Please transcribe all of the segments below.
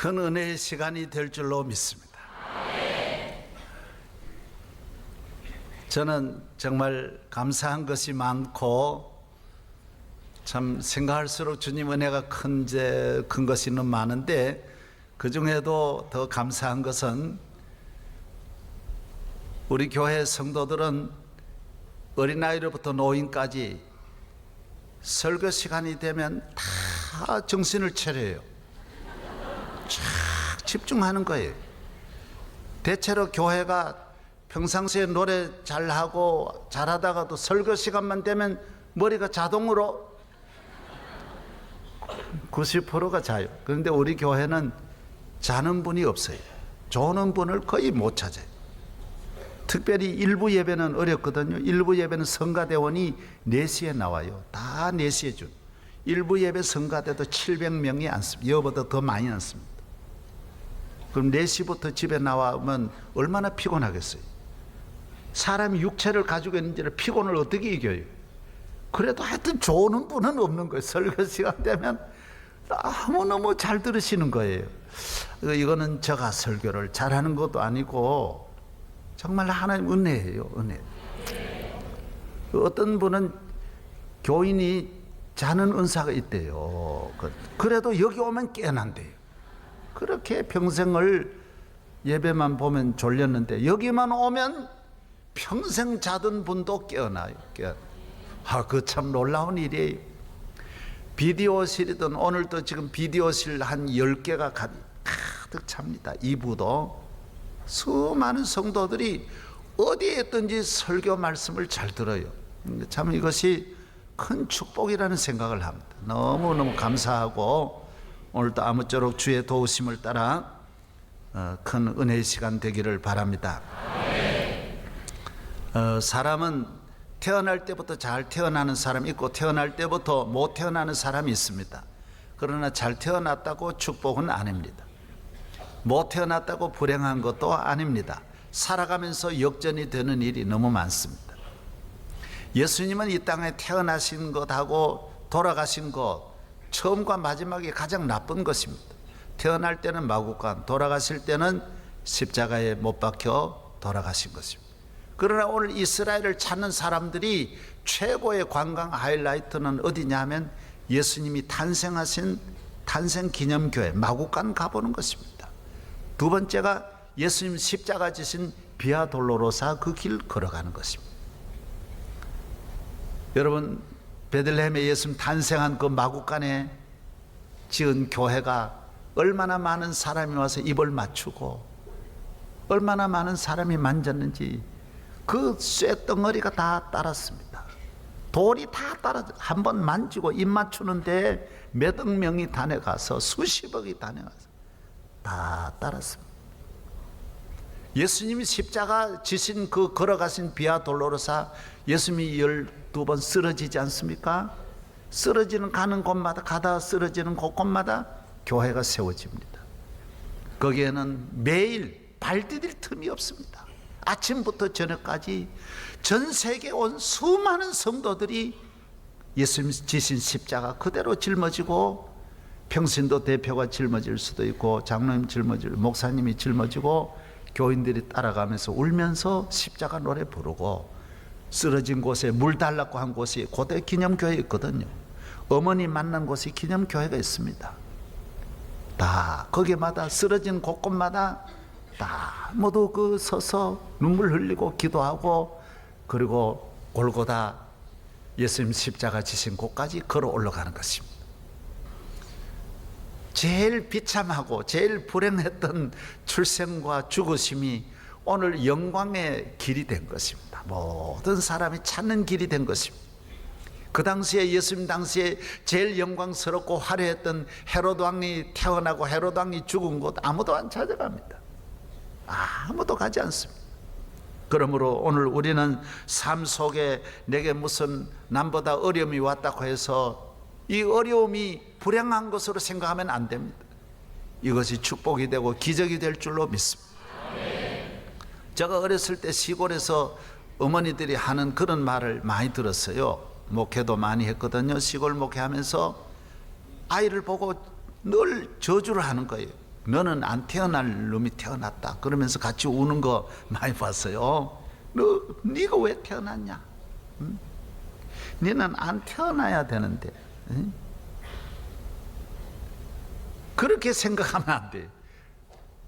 큰 은혜의 시간이 될 줄로 믿습니다. 저는 정말 감사한 것이 많고 참 생각할수록 주님 은혜가 큰 것이 많은데, 그 중에도 더 감사한 것은 우리 교회 성도들은 어린아이로부터 노인까지 설교 시간이 되면 다 정신을 차려요. 쫙 집중하는 거예요. 대체로 교회가 평상시에 노래 잘하고 잘하다가도 설교 시간만 되면 머리가 자동으로 90%가 자요. 그런데 우리 교회는 자는 분이 없어요. 조는 분을 거의 못 찾아요. 특별히 일부 예배는 어렵거든요. 일부 예배는 성가대원이 4시에 나와요. 다 4시에 준. 일부 예배 성가대도 700명이 앉습니다. 이거보다 더 많이 앉습니다. 그럼 4시부터 집에 나오면 얼마나 피곤하겠어요. 사람이 육체를 가지고 있는지를 피곤을 어떻게 이겨요. 그래도 하여튼 조는 분은 없는 거예요. 설교 시간 되면 너무너무 잘 들으시는 거예요. 이거는 제가 설교를 잘하는 것도 아니고 정말 하나님 은혜예요. 은혜. 어떤 분은 교인이 자는 은사가 있대요. 그래도 여기 오면 깨어난대요. 그렇게 평생을 예배만 보면 졸렸는데 여기만 오면 평생 자던 분도 깨어나요. 그 참 놀라운 일이에요. 비디오실이든 오늘도 지금 비디오실 한 10개가 가득 찹니다. 2부도 수많은 성도들이 어디에 있든지 설교 말씀을 잘 들어요. 참 이것이 큰 축복이라는 생각을 합니다. 너무너무 감사하고 오늘도 아무쪼록 주의 도우심을 따라 큰 은혜의 시간 되기를 바랍니다. 사람은 태어날 때부터 잘 태어나는 사람이 있고 태어날 때부터 못 태어나는 사람이 있습니다. 그러나 잘 태어났다고 축복은 아닙니다. 못 태어났다고 불행한 것도 아닙니다. 살아가면서 역전이 되는 일이 너무 많습니다. 예수님은 이 땅에 태어나신 것하고 돌아가신 것, 처음과 마지막이 가장 나쁜 것입니다. 태어날 때는 마구간, 돌아가실 때는 십자가에 못 박혀 돌아가신 것입니다. 그러나 오늘 이스라엘을 찾는 사람들이 최고의 관광 하이라이트는 어디냐 하면 예수님이 탄생하신 탄생기념교회 마구간 가보는 것입니다. 두 번째가 예수님 십자가 지신 비아 돌로로사 그 길 걸어가는 것입니다. 여러분, 베들레헴에 예수님 탄생한 그 마구간에 지은 교회가 얼마나 많은 사람이 와서 입을 맞추고 얼마나 많은 사람이 만졌는지 그 쇠덩어리가 다 따랐습니다. 돌이 다 따라 한번 만지고 입 맞추는데 몇억 명이 다녀가서 수십억이 다녀가서 다 따랐습니다. 예수님이 십자가 지신 그 걸어가신 비아 돌로로사 예수님이 12번 쓰러지지 않습니까? 쓰러지는 가는 곳마다 가다 쓰러지는 곳곳마다 교회가 세워집니다. 거기에는 매일 발 디딜 틈이 없습니다. 아침부터 저녁까지 전 세계에 온 수많은 성도들이 예수님 지신 십자가 그대로 짊어지고, 평신도 대표가 짊어질 수도 있고 장로님 짊어지고 목사님이 짊어지고 교인들이 따라가면서 울면서 십자가 노래 부르고, 쓰러진 곳에 물 달라고 한 곳이 고대 기념교회 있거든요. 어머니 만난 곳이 기념교회가 있습니다. 다 거기마다 쓰러진 곳곳마다 다 모두 그 서서 눈물 흘리고 기도하고, 그리고 골고다 예수님 십자가 지신 곳까지 걸어 올라가는 것입니다. 제일 비참하고 제일 불행했던 출생과 죽으심이 오늘 영광의 길이 된 것입니다. 모든 사람이 찾는 길이 된 것입니다. 그 당시에 예수님 당시에 제일 영광스럽고 화려했던 헤로드 왕이 태어나고 헤로드 왕이 죽은 곳 아무도 안 찾아갑니다. 아무도 가지 않습니다. 그러므로 오늘 우리는 삶 속에 내게 무슨 남보다 어려움이 왔다고 해서 이 어려움이 불행한 것으로 생각하면 안 됩니다. 이것이 축복이 되고 기적이 될 줄로 믿습니다. 제가 어렸을 때 시골에서 어머니들이 하는 그런 말을 많이 들었어요. 목회도 많이 했거든요. 시골 목회하면서 아이를 보고 늘 저주를 하는 거예요. 너는 안 태어날 놈이 태어났다. 그러면서 같이 우는 거 많이 봤어요. 네가 왜 태어났냐? 응? 너는 안 태어나야 되는데. 응? 그렇게 생각하면 안 돼.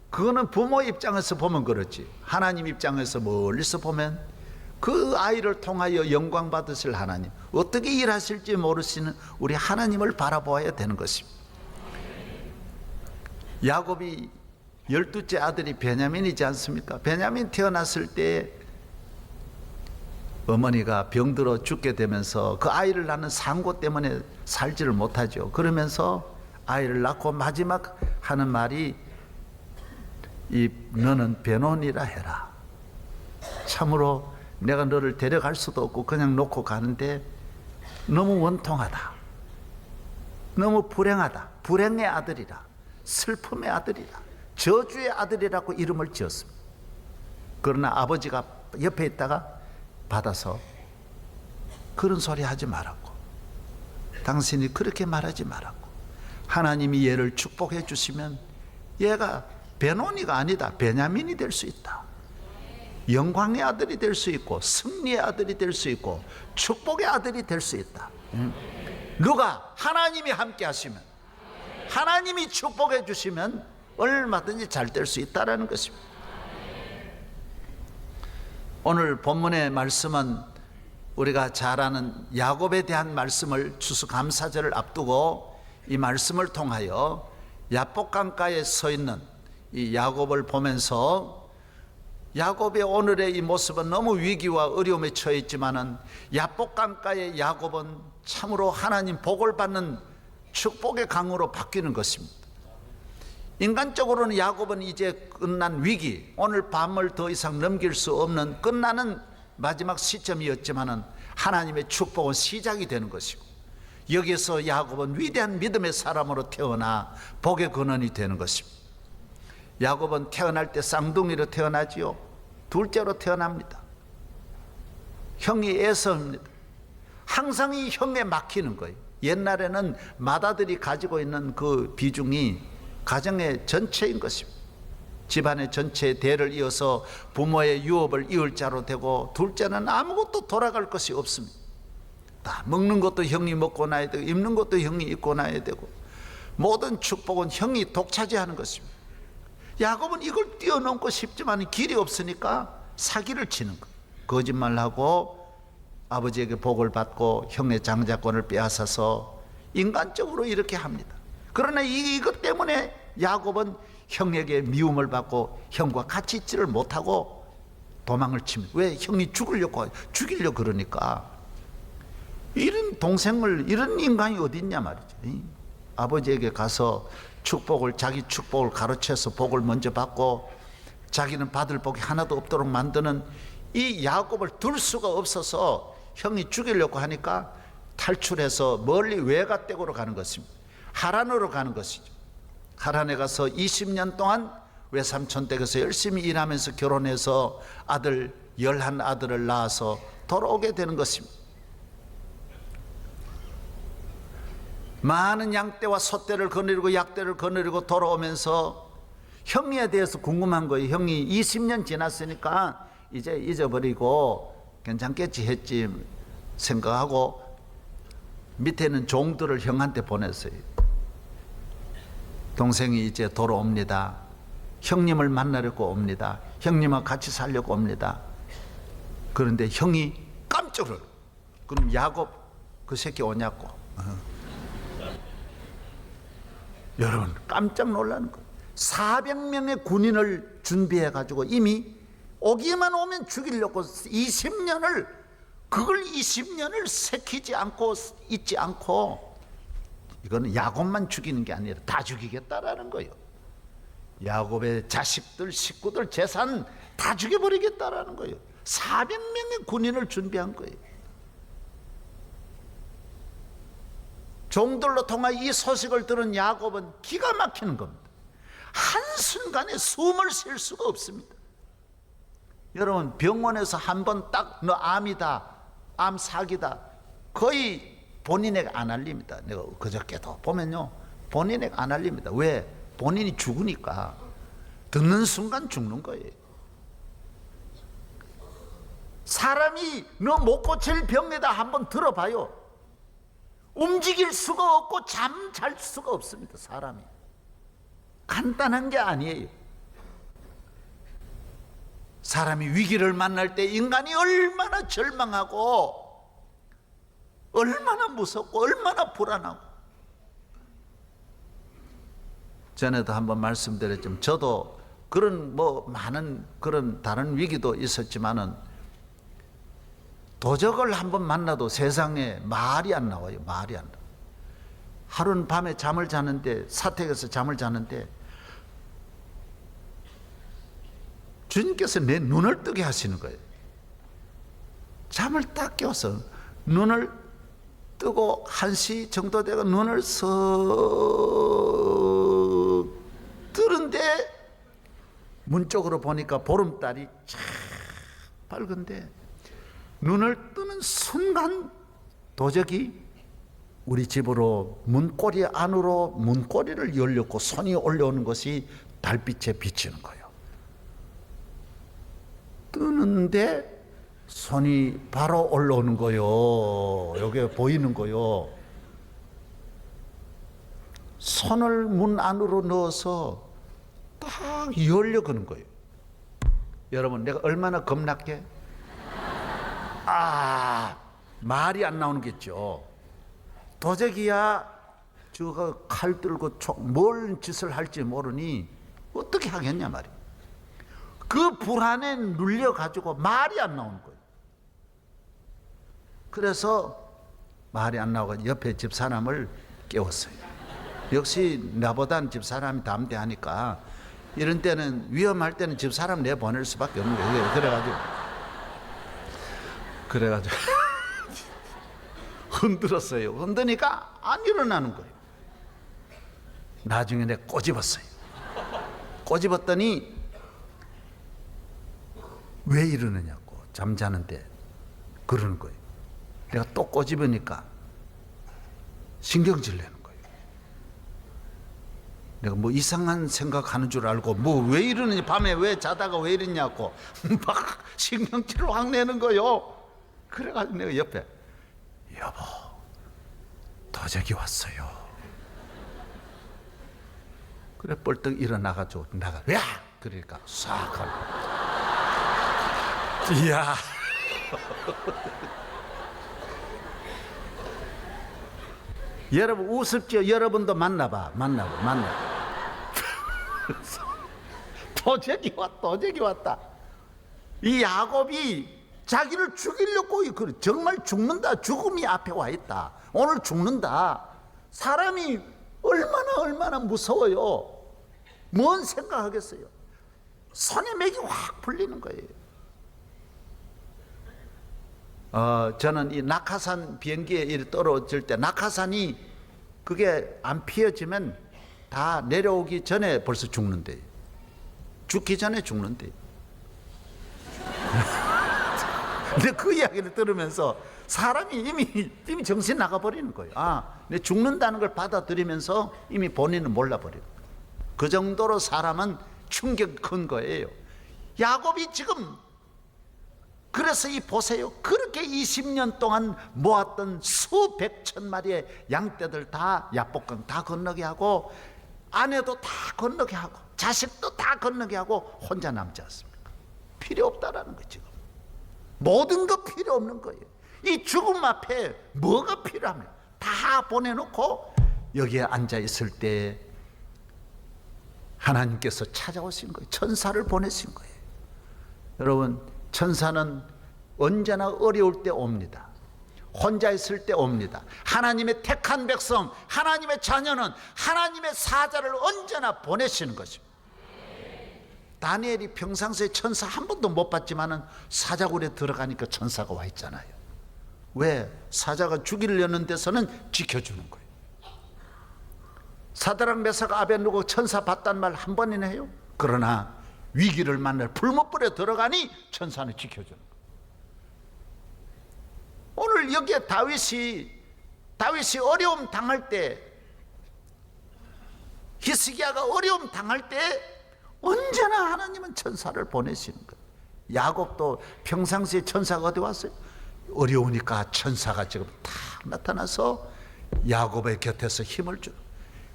그거는 부모 입장에서 보면 그렇지. 하나님 입장에서 멀리서 보면 그 아이를 통하여 영광 받으실 하나님, 어떻게 일하실지 모르시는 우리 하나님을 바라보아야 되는 것입니다. 야곱이 12째 아들이 베냐민이지 않습니까? 베냐민 태어났을 때 어머니가 병들어 죽게 되면서 그 아이를 낳는 상고 때문에 살지를 못하죠. 그러면서 아이를 낳고 마지막 하는 말이 너는 베노니라 해라. 참으로 내가 너를 데려갈 수도 없고 그냥 놓고 가는데 너무 원통하다, 너무 불행하다, 불행의 아들이라, 슬픔의 아들이라, 저주의 아들이라고 이름을 지었습니다. 그러나 아버지가 옆에 있다가 받아서 그런 소리 하지 말았고, 당신이 그렇게 말하지 말았고, 하나님이 얘를 축복해 주시면 얘가 베노니가 아니다, 베냐민이 될 수 있다. 영광의 아들이 될 수 있고 승리의 아들이 될 수 있고 축복의 아들이 될 수 있다. 누가? 하나님이 함께 하시면, 하나님이 축복해 주시면 얼마든지 잘 될 수 있다라는 것입니다. 오늘 본문의 말씀은 우리가 잘 아는 야곱에 대한 말씀을 추수감사절을 앞두고 이 말씀을 통하여 야복강가에 서 있는 이 야곱을 보면서, 야곱의 오늘의 이 모습은 너무 위기와 어려움에 처해 있지만은 야복강가의 야곱은 참으로 하나님 복을 받는 축복의 강으로 바뀌는 것입니다. 인간적으로는 야곱은 이제 끝난 위기, 오늘 밤을 더 이상 넘길 수 없는 끝나는 마지막 시점이었지만은 하나님의 축복은 시작이 되는 것이고, 여기서 야곱은 위대한 믿음의 사람으로 태어나 복의 근원이 되는 것입니다. 야곱은 태어날 때 쌍둥이로 태어나지요. 둘째로 태어납니다. 형이 에서입니다. 항상 이 형에 막히는 거예요. 옛날에는 맏아들이 가지고 있는 그 비중이 가정의 전체인 것입니다. 집안의 전체의 대를 이어서 부모의 유업을 이을 자로 되고, 둘째는 아무것도 돌아갈 것이 없습니다. 다 먹는 것도 형이 먹고 나야 되고, 입는 것도 형이 입고 나야 되고, 모든 축복은 형이 독차지하는 것입니다. 야곱은 이걸 뛰어넘고 싶지만 길이 없으니까 사기를 치는 거예요. 거짓말하고 아버지에게 복을 받고 형의 장자권을 빼앗아서 인간적으로 이렇게 합니다. 그러나 이것 때문에 야곱은 형에게 미움을 받고 형과 같이 있지를 못하고 도망을 칩니다. 왜? 형이 죽이려고 그러니까. 이런 동생을, 이런 인간이 어디 있냐 말이죠. 아버지에게 가서 자기 축복을 가르쳐서 복을 먼저 받고 자기는 받을 복이 하나도 없도록 만드는 이 야곱을 둘 수가 없어서 형이 죽이려고 하니까 탈출해서 멀리 외가댁으로 가는 것입니다. 하란으로 가는 것이죠. 하란에 가서 20년 동안 외삼촌 댁에서 열심히 일하면서 결혼해서 11아들을 낳아서 돌아오게 되는 것입니다. 많은 양떼와 소떼를 거느리고 약떼를 거느리고 돌아오면서 형에 대해서 궁금한 거예요. 형이 20년 지났으니까 이제 잊어버리고 괜찮겠지 했지 생각하고 밑에는 종들을 형한테 보냈어요. 동생이 이제 돌아옵니다. 형님을 만나려고 옵니다. 형님과 같이 살려고 옵니다. 그런데 형이 깜짝 놀라요. 그럼 야곱 그 새끼 오냐고. 여러분 깜짝 놀라는 거예요. 400명의 군인을 준비해 가지고 이미 오기만 오면 죽이려고 20년을 새키지 않고 잊지 않고, 이거는 야곱만 죽이는 게 아니라 다 죽이겠다라는 거예요. 야곱의 자식들, 식구들, 재산 다 죽여버리겠다라는 거예요. 400명의 군인을 준비한 거예요. 종들로 통하여 이 소식을 들은 야곱은 기가 막히는 겁니다. 한순간에 숨을 쉴 수가 없습니다. 여러분 병원에서 한 번 딱 너 암이다, 암 사기다, 거의 본인에게 안 알립니다. 내가 그저께도 보면요, 본인에게 안 알립니다. 왜? 본인이 죽으니까 듣는 순간 죽는 거예요. 사람이 너 못 고칠 병에다 한번 들어봐요. 움직일 수가 없고 잠 잘 수가 없습니다. 사람이 간단한 게 아니에요. 사람이 위기를 만날 때 인간이 얼마나 절망하고 얼마나 무섭고 얼마나 불안하고. 전에도 한번 말씀드렸지만 저도 그런 많은 그런 다른 위기도 있었지만은 도적을 한번 만나도 세상에 말이 안 나와요. 말이 안 나와요. 하루는 밤에 잠을 자는데, 사택에서 잠을 자는데 주님께서 내 눈을 뜨게 하시는 거예요. 잠을 딱 깨워서 눈을 뜨고 1시 정도 되고 눈을 석 뜨는데 문 쪽으로 보니까 보름달이 쫙 밝은데 눈을 뜨는 순간 도적이 우리 집으로 문고리 안으로 문고리를 열렸고 손이 올려오는 것이 달빛에 비치는 거예요. 뜨는데 손이 바로 올라오는 거요. 여기 보이는 거요. 손을 문 안으로 넣어서 딱 열려가는 거예요. 여러분, 내가 얼마나 겁났게? 말이 안 나오는 게죠. 도적이야 저거 칼 들고 뭘 짓을 할지 모르니 어떻게 하겠냐 말이에요. 그 불안에 눌려가지고 말이 안 나오는 거예요. 그래서 말이 안 나오고 옆에 집사람을 깨웠어요. 역시 나보단 집사람이 담대하니까 이런 때는 위험할 때는 집사람 내보낼 수밖에 없는 거예요. 그래가지고 흔들었어요. 흔드니까 안 일어나는 거예요. 나중에 내가 꼬집었어요. 꼬집었더니 왜 이러느냐고, 잠자는데 그러는 거예요. 내가 또 꼬집으니까 신경질 내는 거예요. 내가 뭐 이상한 생각하는 줄 알고 왜 이러느냐, 밤에 왜 자다가 왜 이러냐고 막 신경질을 확 내는 거예요. 그래가지고 내가 옆에, 여보, 도적이 왔어요. 그래 벌떡 일어나가지고 왜? 그러니까 싹 하고, 이야. 여러분 우습죠? 여러분도 만나봐. 도적이 왔다. 이 야곱이 자기를 죽이려고 정말 죽는다. 죽음이 앞에 와 있다. 오늘 죽는다. 사람이 얼마나 무서워요. 뭔 생각하겠어요? 손에 맥이 확 풀리는 거예요. 저는 이 낙하산 비행기에 이렇게 떨어질 때 낙하산이 그게 안 피어지면 다 내려오기 전에 벌써 죽는데, 죽기 전에 죽는데. 근데 그 이야기를 들으면서 사람이 이미 정신 나가버리는 거예요. 내 죽는다는 걸 받아들이면서 이미 본인은 몰라버리고. 그 정도로 사람은 충격이 큰 거예요. 야곱이 지금 그래서 보세요. 그렇게 20년 동안 모았던 수백 천 마리의 양떼들 다 야복강 다 건너게 하고 아내도 다 건너게 하고 자식도 다 건너게 하고 혼자 남지 않습니까? 필요 없다라는 거죠. 모든 거 필요 없는 거예요. 이 죽음 앞에 뭐가 필요하면 다 보내놓고 여기에 앉아 있을 때 하나님께서 찾아오신 거예요. 천사를 보내신 거예요. 여러분, 천사는 언제나 어려울 때 옵니다. 혼자 있을 때 옵니다. 하나님의 택한 백성, 하나님의 자녀는 하나님의 사자를 언제나 보내시는 것입니다. 다니엘이 평상시에 천사 한 번도 못 봤지만은 사자굴에 들어가니까 천사가 와 있잖아요. 왜? 사자가 죽이려는 데서는 지켜주는 거예요. 사드락 메삭 아벤누고 천사 봤단 말 한 번이나 해요? 그러나 위기를 만날 불못불에 들어가니 천사는 지켜주는 거예요. 오늘 여기에 다윗이 어려움 당할 때 히스기야가 어려움 당할 때 언제나 하나님은 천사를 보내시는 거예요. 야곱도 평상시에 천사가 어디 왔어요? 어려우니까 천사가 지금 딱 나타나서 야곱의 곁에서 힘을 주는.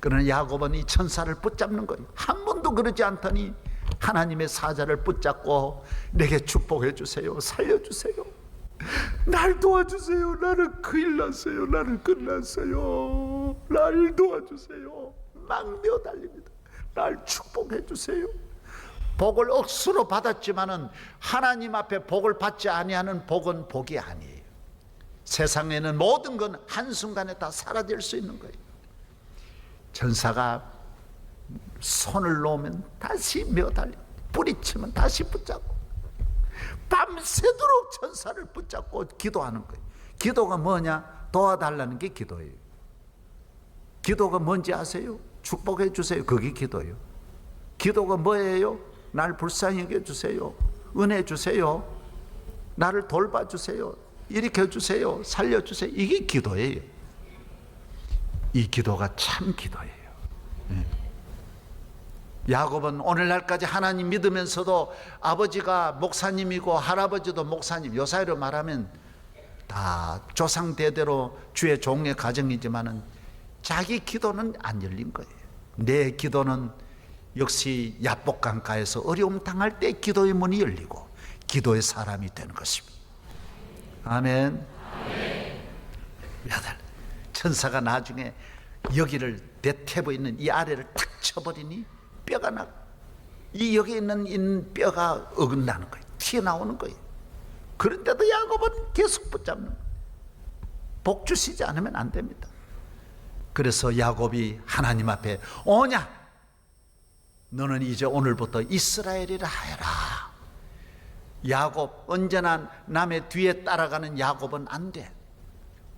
그러나 야곱은 이 천사를 붙잡는 거예요. 한 번도 그러지 않더니 하나님의 사자를 붙잡고 내게 축복해 주세요, 살려주세요, 날 도와주세요, 나는 큰일 났어요, 나는 끝났어요, 날 도와주세요, 막 매어달립니다. 날 축복해 주세요. 복을 억수로 받았지만은 하나님 앞에 복을 받지 아니하는 복은 복이 아니에요. 세상에는 모든 건 한순간에 다 사라질 수 있는 거예요. 천사가 손을 놓으면 다시 매어달리고 뿌리치면 다시 붙잡고 밤새도록 천사를 붙잡고 기도하는 거예요. 기도가 뭐냐? 도와달라는 게 기도예요. 기도가 뭔지 아세요? 축복해 주세요. 그게 기도예요. 기도가 뭐예요? 날 불쌍히 여겨주세요, 은혜 주세요, 나를 돌봐주세요, 일으켜주세요, 살려주세요. 이게 기도예요. 이 기도가 참 기도예요. 야곱은 오늘날까지 하나님 믿으면서도 아버지가 목사님이고 할아버지도 목사님, 요사이로 말하면 다 조상 대대로 주의 종의 가정이지만은 자기 기도는 안 열린 거예요. 내 기도는 역시 야복강가에서 어려움 당할 때 기도의 문이 열리고 기도의 사람이 되는 것입니다. 아멘. 천사가 나중에 여기를 대퇴부에 있는 이 아래를 탁 쳐버리니 뼈가 나고 이 여기 있는 뼈가 어긋나는 거예요. 튀어나오는 거예요. 그런데도 야곱은 계속 붙잡는 거예요. 복 주시지 않으면 안 됩니다. 그래서 야곱이 하나님 앞에 오냐, 너는 이제 오늘부터 이스라엘이라 하여라. 야곱, 언제나 남의 뒤에 따라가는 야곱은 안 돼.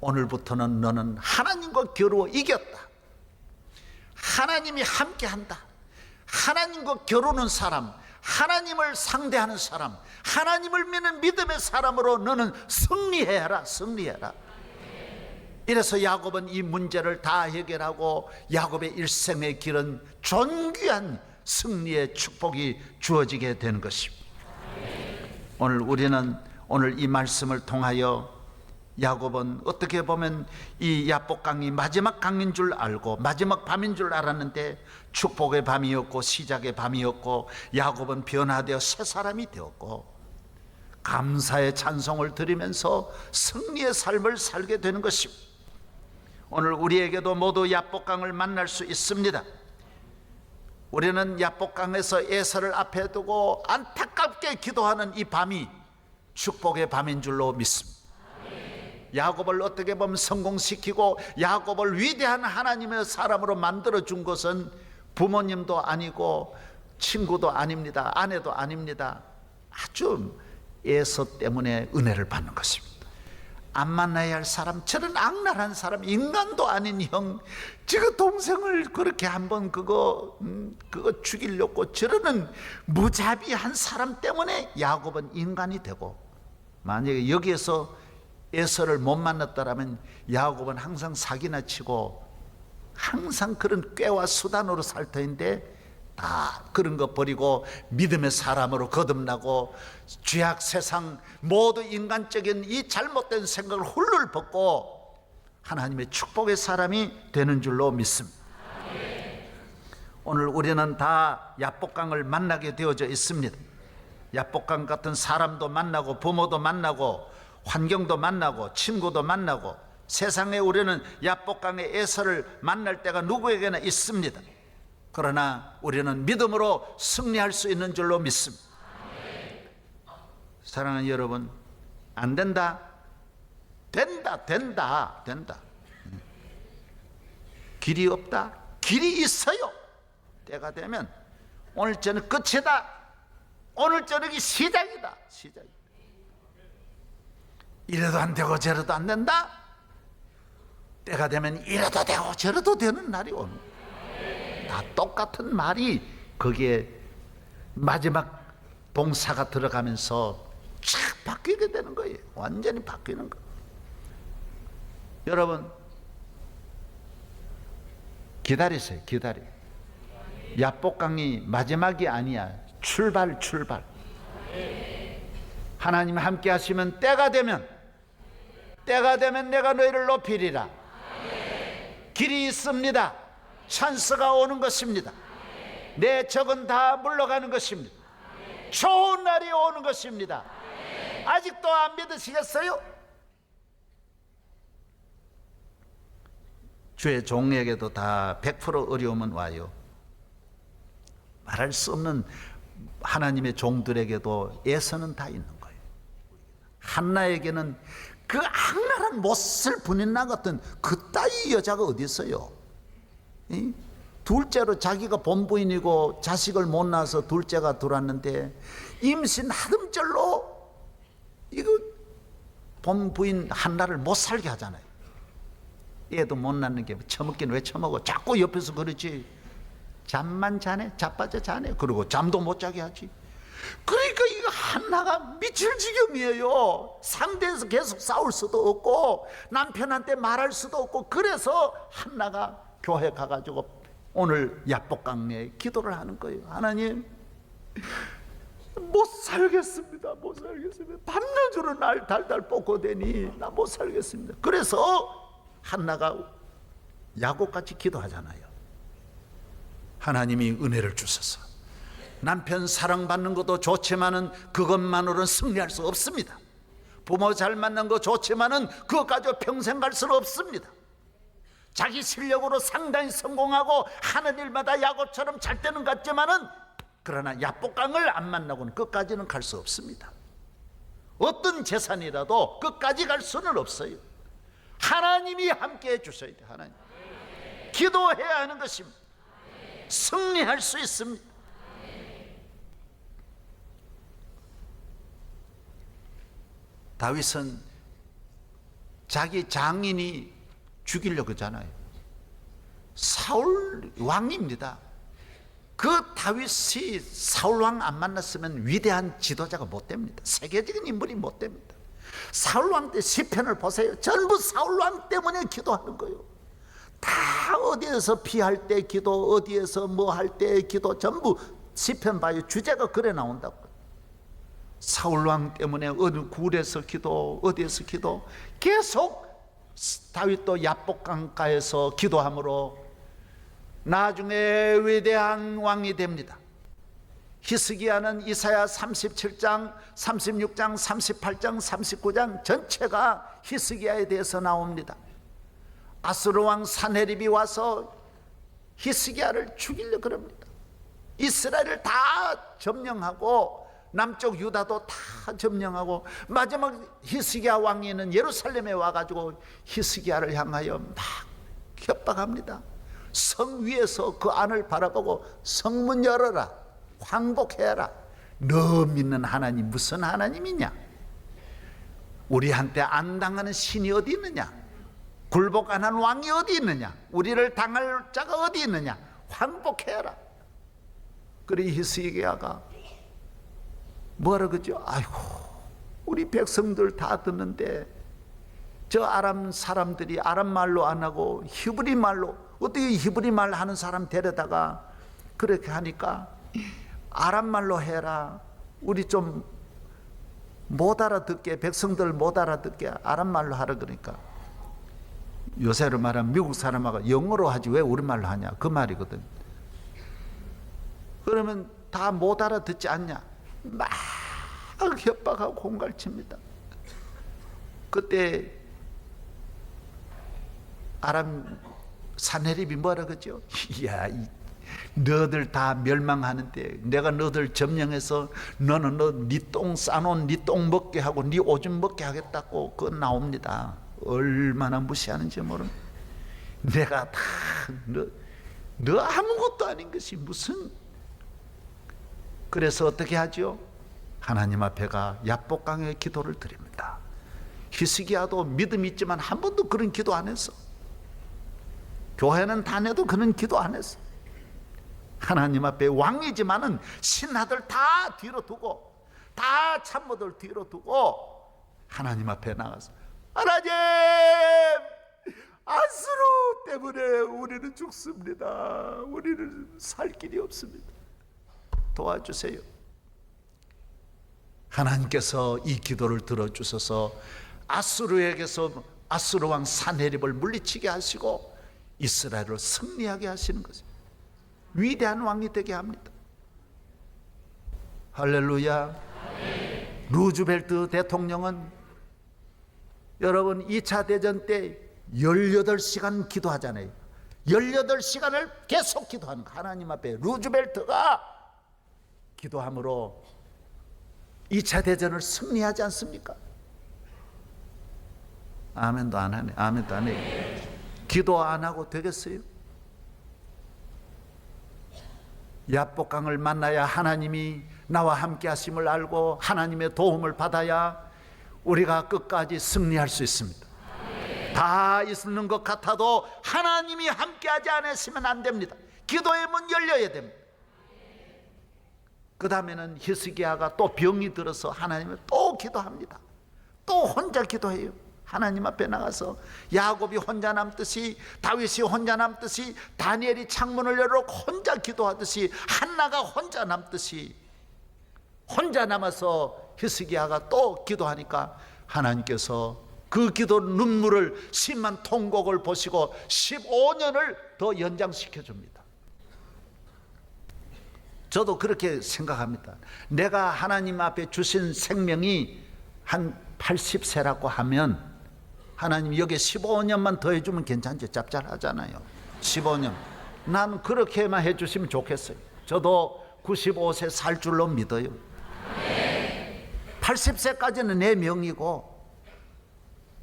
오늘부터는 너는 하나님과 겨루어 이겼다. 하나님이 함께한다. 하나님과 겨루는 사람, 하나님을 상대하는 사람, 하나님을 믿는 믿음의 사람으로 너는 승리해라, 승리해라. 이래서 야곱은 이 문제를 다 해결하고 야곱의 일생의 길은 존귀한 승리의 축복이 주어지게 되는 것입니다. 오늘 이 말씀을 통하여 야곱은 어떻게 보면 이 야복강이 마지막 강인 줄 알고 마지막 밤인 줄 알았는데 축복의 밤이었고 시작의 밤이었고 야곱은 변화되어 새 사람이 되었고 감사의 찬송을 드리면서 승리의 삶을 살게 되는 것입니다. 오늘 우리에게도 모두 야복강을 만날 수 있습니다. 우리는 야복강에서 에서를 앞에 두고 안타깝게 기도하는 이 밤이 축복의 밤인 줄로 믿습니다. 야곱을 어떻게 보면 성공시키고 야곱을 위대한 하나님의 사람으로 만들어준 것은 부모님도 아니고 친구도 아닙니다. 아내도 아닙니다. 아주 에서 때문에 은혜를 받는 것입니다. 안 만나야 할 사람, 저런 악랄한 사람, 인간도 아닌 형, 저 동생을 그렇게 한번 그거 죽이려고 저러는 무자비한 사람 때문에 야곱은 인간이 되고, 만약에 여기에서 에서를 못 만났다라면 야곱은 항상 사기나 치고 항상 그런 꾀와 수단으로 살 터인데 다 그런 거 버리고 믿음의 사람으로 거듭나고 죄악 세상 모두 인간적인 이 잘못된 생각을 훌훌 벗고 하나님의 축복의 사람이 되는 줄로 믿습니다. 오늘 우리는 다 야복강을 만나게 되어져 있습니다. 야복강 같은 사람도 만나고 부모도 만나고 환경도 만나고 친구도 만나고 세상에 우리는 야복강의 에서를 만날 때가 누구에게나 있습니다. 그러나 우리는 믿음으로 승리할 수 있는 줄로 믿습니다. 사랑하는 여러분, 안 된다? 된다. 길이 없다? 길이 있어요. 때가 되면 오늘 저녁 끝이다. 오늘 저녁이 시작이다. 이래도 안 되고 저래도 안 된다? 때가 되면 이래도 되고 저래도 되는 날이 오는 거예요. 다 똑같은 말이 거기에 마지막 동사가 들어가면서 쫙 바뀌게 되는 거예요. 완전히 바뀌는 거예요. 여러분 기다리세요. 야복강이 마지막이 아니야. 출발. 하나님 함께 하시면 때가 되면 내가 너희를 높이리라. 길이 있습니다. 찬스가 오는 것입니다. 내 적은 다 물러가는 것입니다. 좋은 날이 오는 것입니다. 아직도 안 믿으시겠어요? 주의 종에게도 다 100% 어려움은 와요. 말할 수 없는 하나님의 종들에게도 애서는 다 있는 거예요. 한나에게는 그 악랄한 못을 부린 나 같은 그따위 여자가 어디 있어요? 둘째로 자기가 본부인이고 자식을 못 낳아서 둘째가 들어왔는데 임신 하듬절로 이거 본부인 한나를 못 살게 하잖아요. 얘도 못 낳는 게 처먹긴 왜 처먹어? 자꾸 옆에서 그러지. 잠만 자네, 자빠져 자네. 그리고 잠도 못 자게 하지. 그러니까 이거 한나가 미칠 지경이에요. 상대에서 계속 싸울 수도 없고 남편한테 말할 수도 없고, 그래서 한나가 교회 가가지고 오늘 야복강내에 기도를 하는 거예요. 하나님, 못 살겠습니다. 밤낮으로 날 달달 볶고대니 나 못 살겠습니다. 그래서 한나가 야곱같이 기도하잖아요. 하나님이 은혜를 주셔서 남편 사랑받는 것도 좋지만은 그것만으로는 승리할 수 없습니다. 부모 잘 만난 거 좋지만은 그것 가지고 평생 갈 수는 없습니다. 자기 실력으로 상당히 성공하고 하는 일마다 야곱처럼 잘 되는 것 같지만은, 그러나 야복강을 안 만나고는 끝까지는 갈 수 없습니다. 어떤 재산이라도 끝까지 갈 수는 없어요. 하나님이 함께 해주셔야 돼요. 하나님 기도해야 하는 것입니다. 승리할 수 있습니다. 다윗은 자기 장인이 죽이려고 하잖아요. 사울 왕입니다. 그 다윗이 사울 왕 안 만났으면 위대한 지도자가 못 됩니다. 세계적인 인물이 못 됩니다. 사울 왕 때 시편을 보세요. 전부 사울 왕 때문에 기도하는 거예요. 다 어디에서 피할 때 기도, 어디에서 뭐 할 때 기도, 전부 시편 봐요. 주제가 그래 나온다고. 사울 왕 때문에 어느 굴에서 기도, 어디에서 기도, 계속 다윗도 야복강가에서 기도함으로 나중에 위대한 왕이 됩니다. 히스기야는 이사야 37장, 36장, 38장, 39장 전체가 히스기야에 대해서 나옵니다. 아수르 왕 사네립이 와서 히스기야를 죽이려고 합니다. 이스라엘을 다 점령하고 남쪽 유다도 다 점령하고, 마지막 히스기야 왕이는 예루살렘에 와가지고 히스기야를 향하여 막 협박합니다. 성 위에서 그 안을 바라보고 성문 열어라, 황복해라. 너 믿는 하나님 무슨 하나님이냐? 우리한테 안 당하는 신이 어디 있느냐? 굴복 안 한 왕이 어디 있느냐? 우리를 당할 자가 어디 있느냐? 황복해라. 그래 히스기야가 뭐라 그러죠? 아이고, 우리 백성들 다 듣는데 저 아람 사람들이 아람 말로 안 하고 히브리 말로, 어떻게 히브리 말 하는 사람 데려다가 그렇게 하니까 아람 말로 해라. 우리 좀 못 알아듣게, 백성들 못 알아듣게 아람 말로 하라. 그러니까 요새로 말하면 미국 사람하고 영어로 하지 왜 우리말로 하냐, 그 말이거든. 그러면 다 못 알아듣지 않냐? 막 협박하고 공갈칩니다. 그때 아람 사네립이 뭐라 그러죠? 야, 너들 다 멸망하는데 내가 너들 점령해서 너는 네 똥 싸놓은 네 똥 먹게 하고 네 오줌 먹게 하겠다고 그거 나옵니다. 얼마나 무시하는지 모르는. 내가 다 너 아무것도 아닌 것이 무슨. 그래서 어떻게 하죠? 하나님 앞에 가 야복강의 기도를 드립니다. 히스기야도 믿음 있지만 한 번도 그런 기도 안 했어. 교회는 다녀도 그런 기도 안 했어. 하나님 앞에 왕이지만은 신하들 다 뒤로 두고, 다 참모들 뒤로 두고 하나님 앞에 나가서 하나님, 아수르 때문에 우리는 죽습니다. 우리는 살 길이 없습니다. 도와주세요. 하나님께서 이 기도를 들어주셔서 아수르에게서 아수르 왕 사네립을 물리치게 하시고 이스라엘을 승리하게 하시는 것입니다. 위대한 왕이 되게 합니다. 할렐루야. 루즈벨트 대통령은 여러분 2차 대전 때 18시간 기도하잖아요. 18시간을 계속 기도하는 거. 하나님 앞에 루즈벨트가 기도함으로 2차 대전을 승리하지 않습니까? 아멘도 안 하네. 아멘도 안 해. 기도 안 하고 되겠어요? 야복강을 만나야 하나님이 나와 함께 하심을 알고 하나님의 도움을 받아야 우리가 끝까지 승리할 수 있습니다. 다 있는 것 같아도 하나님이 함께 하지 않으시면 안 됩니다. 기도의 문 열려야 됩니다. 그 다음에는 히스기야가 또 병이 들어서 하나님을 또 기도합니다. 또 혼자 기도해요. 하나님 앞에 나가서 야곱이 혼자 남듯이 다윗이 혼자 남듯이 다니엘이 창문을 열어놓고 혼자 기도하듯이 한나가 혼자 남듯이 혼자 남아서 히스기야가 또 기도하니까 하나님께서 그 기도 눈물을 심한 통곡을 보시고 15년을 더 연장시켜 줍니다. 저도 그렇게 생각합니다. 내가 하나님 앞에 주신 생명이 한 80세라고 하면 하나님 여기에 15년만 더 해주면 괜찮지. 짭짤하잖아요. 15년. 난 그렇게만 해주시면 좋겠어요. 저도 95세 살 줄로 믿어요. 80세까지는 내 명이고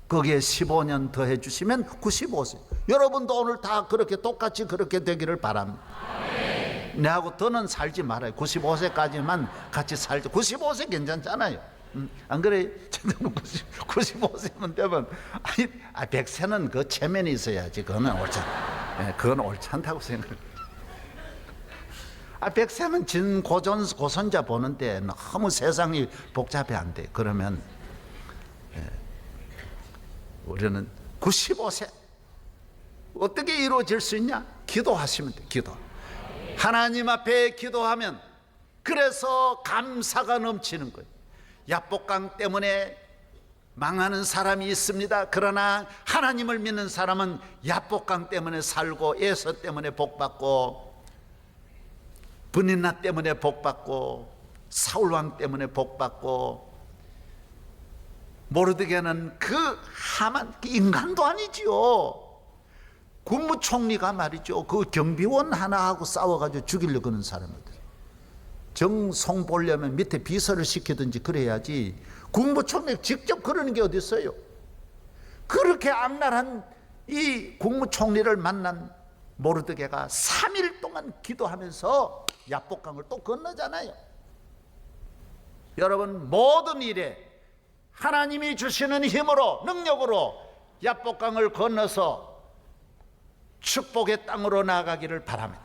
거기에 15년 더 해주시면 95세. 여러분도 오늘 다 그렇게 똑같이 그렇게 되기를 바랍니다. 내하고 더는 살지 말아요. 95세까지만 같이 살죠. 95세 괜찮잖아요. 안 그래? 95세면 되면 100세는 그 체면이 있어야지. 그거는 그건 옳지 않다고 생각해요. 100세는 진 고손자 보는데 너무 세상이 복잡해 안 돼. 그러면 우리는 95세 어떻게 이루어질 수 있냐? 기도하시면 돼. 기도. 하나님 앞에 기도하면 그래서 감사가 넘치는 거예요. 야복강 때문에 망하는 사람이 있습니다. 그러나 하나님을 믿는 사람은 야복강 때문에 살고 에서 때문에 복받고 브닌나 때문에 복받고 사울왕 때문에 복받고 모르드게는 그 하만 인간도 아니지요. 국무총리가 말이죠. 그 경비원 하나하고 싸워가지고 죽이려고 하는 사람이거든. 정송 보려면 밑에 비서를 시키든지 그래야지 국무총리 직접 그러는 게 어디 있어요. 그렇게 악랄한 이 국무총리를 만난 모르드게가 3일 동안 기도하면서 야복강을 또 건너잖아요. 여러분 모든 일에 하나님이 주시는 힘으로 능력으로 야복강을 건너서 축복의 땅으로 나아가기를 바랍니다.